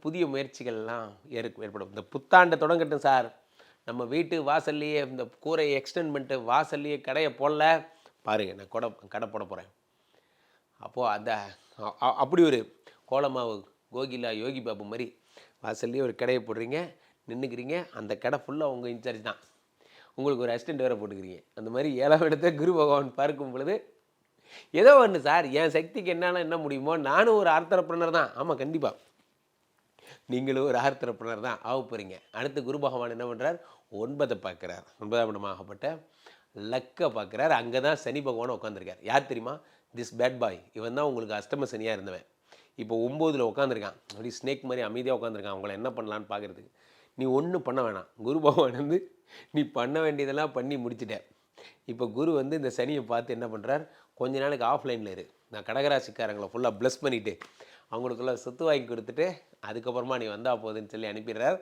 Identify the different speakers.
Speaker 1: புதிய முயற்சிகள்லாம் ஏற்படும். இந்த புத்தாண்டை தொடங்கட்டும் சார். நம்ம வீட்டு வாசல்லையே இந்த கூரையை எக்ஸ்டெண்ட் பண்ணிட்டு வாசல்லையே கடைய போடல, பாருங்க நான் கடை போட போறேன். அப்போ அந்த அப்படி ஒரு கோலமாவு கோகிலா, யோகி பாபு மாரி வாசல்லையே ஒரு கடைய போடுறீங்க, நின்னுக்கிறீங்க. அந்த கடை ஃபுல்லா உங்க இன்சார்ஜ் தான். உங்களுக்கு ஒரு அசிஸ்டன்ட் வேற போட்டுக்கிறீங்க. அந்த மாரி 7ஆம் இடத்த குரு பகவான் பார்க்கும் பொழுது, ஏதோ ஒண்ணு சார் என் சக்திக்கு என்னால என்ன முடியுமோ, நானும் ஒரு ஆர்த்தரப்ரனர் தான். ஆமா கண்டிப்பா. நீங்களும் ஒரு ஆர்த்தரப்ரனர் தான் ஆகப் போறீங்க. அடுத்து குரு பகவான் என்ன பண்றார்? 9 பார்க்கிறார். 9ஆம் இடமாகப்பட்ட லக்க பார்க்கிறார். அங்க தான் சனி பகவான் உட்கார்ந்திருக்கார். யார் தெரியுமா? This bad boy. இவன் தான் உங்களுக்கு அஷ்டம சனியா இருந்தவன். இப்போ 9ல உட்கார்ந்திருக்கான். அப்படியே ஸ்னேக் மாரி அமைதியா உட்கார்ந்திருக்கான். உங்கள என்ன பண்ணலான்னு பார்க்கறதுக்கு. நீ ஒண்ணும் பண்ண வேணாம். குரு பகவான் வந்து நீ பண்ண வேண்டியதெல்லாம் பண்ணி முடிச்சுட்ட. இப்போ குரு வந்து இந்த சனிய பார்த்து என்ன பண்றார்? கொஞ்ச நாளைக்கு ஆஃப்லைன்ல இரு. நான் கடகராசிக்காரங்கள ஃபுல்லா பிளஸ் பண்ணிட்டு, அவங்களுக்கெல்லாம் சொத்து வாங்கி குடுத்துட்டு, அதுக்கப்புறமா நீ வந்தா போதுன்னு சொல்லி அனுப்பிடுறார்.